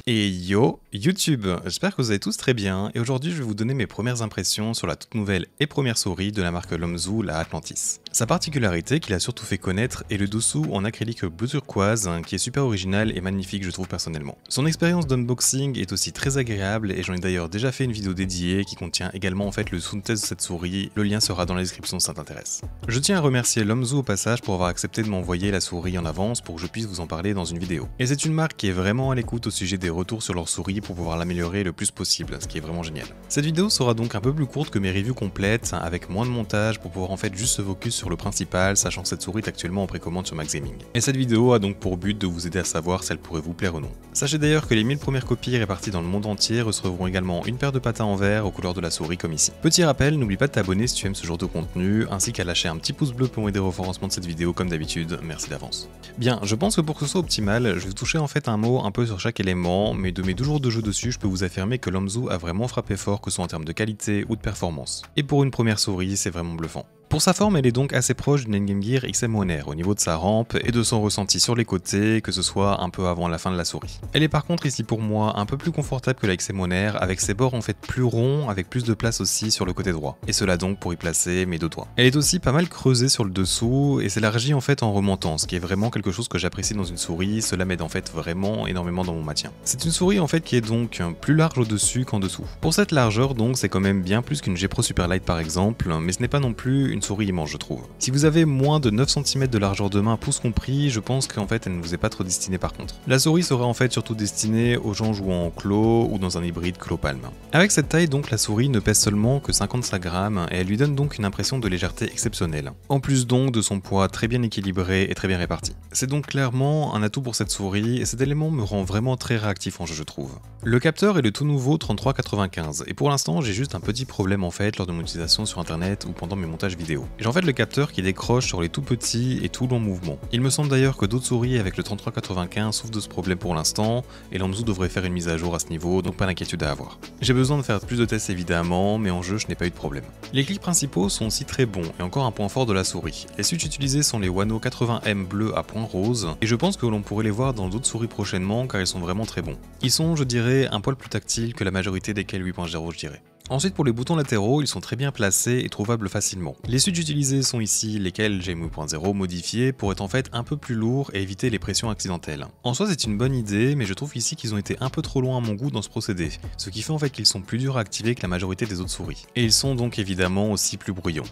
Et yo, YouTube, j'espère que vous allez tous très bien, et aujourd'hui je vais vous donner mes premières impressions sur la toute nouvelle et première souris de la marque Lomzou, la Atlantis. Sa particularité qu'il a surtout fait connaître est le dessous en acrylique bleu turquoise, qui est super original et magnifique je trouve personnellement. Son expérience d'unboxing est aussi très agréable et j'en ai d'ailleurs déjà fait une vidéo dédiée qui contient également en fait le sound-test de cette souris, le lien sera dans la description si ça t'intéresse. Je tiens à remercier Lomzou au passage pour avoir accepté de m'envoyer la souris en avance pour que je puisse vous en parler dans une vidéo. Et c'est une marque qui est vraiment à l'écoute au sujet des retours sur leur souris pour pouvoir l'améliorer le plus possible, ce qui est vraiment génial. Cette vidéo sera donc un peu plus courte que mes reviews complètes, avec moins de montage pour pouvoir en fait juste se focus sur le principal, sachant que cette souris est actuellement en précommande sur Max Gaming. Et cette vidéo a donc pour but de vous aider à savoir si elle pourrait vous plaire ou non. Sachez d'ailleurs que les 1000 premières copies réparties dans le monde entier recevront également une paire de patins en verre aux couleurs de la souris comme ici. Petit rappel, n'oublie pas de t'abonner si tu aimes ce genre de contenu, ainsi qu'à lâcher un petit pouce bleu pour m'aider au référencement de cette vidéo comme d'habitude, merci d'avance. Bien, je pense que pour que ce soit optimal, je vais toucher en fait un mot un peu sur chaque élément, mais de mes 2 jours de jeu dessus, je peux vous affirmer que Lomzou a vraiment frappé fort, que ce soit en termes de qualité ou de performance. Et pour une première souris, c'est vraiment bluffant. Pour sa forme, elle est donc assez proche d'une Game Gear XM One R au niveau de sa rampe et de son ressenti sur les côtés, que ce soit un peu avant la fin de la souris. Elle est par contre ici pour moi un peu plus confortable que la XM One R, avec ses bords en fait plus ronds, avec plus de place aussi sur le côté droit. Et cela donc pour y placer mes 2 doigts. Elle est aussi pas mal creusée sur le dessous et s'élargit en fait en remontant, ce qui est vraiment quelque chose que j'apprécie dans une souris, cela m'aide en fait vraiment énormément dans mon maintien. C'est une souris en fait qui est donc plus large au-dessus qu'en dessous. Pour cette largeur donc c'est quand même bien plus qu'une G Pro Superlight par exemple, mais ce n'est pas non plus une souris immense je trouve. Si vous avez moins de 9 cm de largeur de main, pouce compris, je pense qu'en fait elle ne vous est pas trop destinée par contre. La souris sera en fait surtout destinée aux gens jouant en clos ou dans un hybride clos-palme. Avec cette taille donc la souris ne pèse seulement que 55 grammes et elle lui donne donc une impression de légèreté exceptionnelle. En plus donc de son poids très bien équilibré et très bien réparti. C'est donc clairement un atout pour cette souris et cet élément me rend vraiment très réactif en jeu je trouve. Le capteur est le tout nouveau 3395 et pour l'instant j'ai juste un petit problème en fait lors de mon utilisation sur internet ou pendant mes montages vidéo. J'ai en fait le capteur qui décroche sur les tout petits et tout longs mouvements. Il me semble d'ailleurs que d'autres souris avec le 3395 souffrent de ce problème pour l'instant et Lomzou devrait faire une mise à jour à ce niveau, donc pas d'inquiétude à avoir. J'ai besoin de faire plus de tests évidemment, mais en jeu je n'ai pas eu de problème. Les clics principaux sont aussi très bons et encore un point fort de la souris. Les switches utilisés sont les Wano 80M bleus à point rose et je pense que l'on pourrait les voir dans d'autres souris prochainement car ils sont vraiment très bons. Ils sont je dirais un poil plus tactiles que la majorité des Kel 8.0 je dirais. Ensuite pour les boutons latéraux, ils sont très bien placés et trouvables facilement. Les switches utilisés sont ici les Kel GM 8.0 modifiés pour être en fait un peu plus lourds et éviter les pressions accidentelles. En soi c'est une bonne idée, mais je trouve ici qu'ils ont été un peu trop loin à mon goût dans ce procédé, ce qui fait en fait qu'ils sont plus durs à activer que la majorité des autres souris. Et ils sont donc évidemment aussi plus bruyants.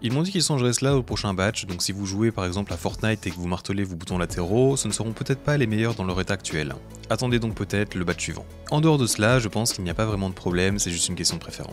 Ils m'ont dit qu'ils changeraient cela au prochain batch, donc si vous jouez par exemple à Fortnite et que vous martelez vos boutons latéraux, ce ne seront peut-être pas les meilleurs dans leur état actuel. Attendez donc peut-être le batch suivant. En dehors de cela, je pense qu'il n'y a pas vraiment de problème, c'est juste une question de préférence.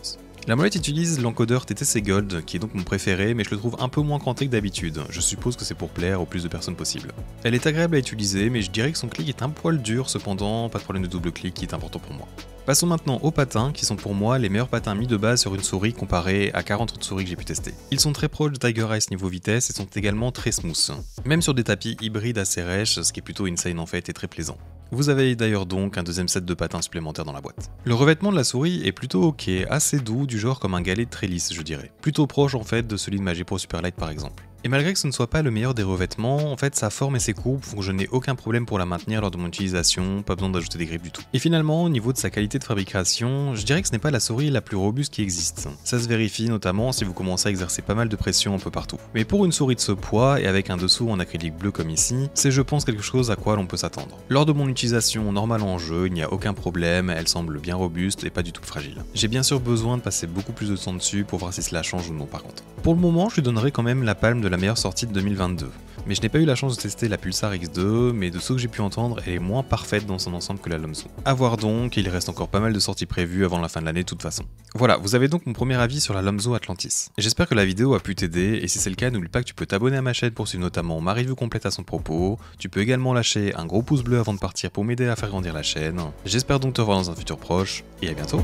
La molette utilise l'encodeur TTC Gold, qui est donc mon préféré, mais je le trouve un peu moins cranté que d'habitude. Je suppose que c'est pour plaire au plus de personnes possible. Elle est agréable à utiliser, mais je dirais que son clic est un poil dur, cependant, pas de problème de double clic qui est important pour moi. Passons maintenant aux patins, qui sont pour moi les meilleurs patins mis de base sur une souris comparé à 40 autres souris que j'ai pu tester. Ils sont très proches de Tiger Ice niveau vitesse et sont également très smooth. Même sur des tapis hybrides assez rêches, ce qui est plutôt insane en fait et très plaisant. Vous avez d'ailleurs donc un deuxième set de patins supplémentaires dans la boîte. Le revêtement de la souris est plutôt ok, assez doux, du genre comme un galet très lisse je dirais. Plutôt proche en fait de celui de ma G Pro Superlight par exemple. Et malgré que ce ne soit pas le meilleur des revêtements, en fait sa forme et ses courbes font que je n'ai aucun problème pour la maintenir lors de mon utilisation, pas besoin d'ajouter des grippes du tout. Et finalement, au niveau de sa qualité de fabrication, je dirais que ce n'est pas la souris la plus robuste qui existe. Ça se vérifie notamment si vous commencez à exercer pas mal de pression un peu partout. Mais pour une souris de ce poids et avec un dessous en acrylique bleu comme ici, c'est je pense quelque chose à quoi l'on peut s'attendre. Lors de mon utilisation normale en jeu, il n'y a aucun problème, elle semble bien robuste et pas du tout fragile. J'ai bien sûr besoin de passer beaucoup plus de temps dessus pour voir si cela change ou non par contre. Pour le moment, je lui donnerai quand même la palme de la meilleure sortie de 2022. Mais je n'ai pas eu la chance de tester la Pulsar X2, mais de ce que j'ai pu entendre, elle est moins parfaite dans son ensemble que la Lomzou. A voir donc, il reste encore pas mal de sorties prévues avant la fin de l'année de toute façon. Voilà, vous avez donc mon premier avis sur la Lomzou Atlantis. J'espère que la vidéo a pu t'aider, et si c'est le cas, n'oublie pas que tu peux t'abonner à ma chaîne pour suivre notamment ma review complète à son propos. Tu peux également lâcher un gros pouce bleu avant de partir pour m'aider à faire grandir la chaîne. J'espère donc te revoir dans un futur proche, et à bientôt.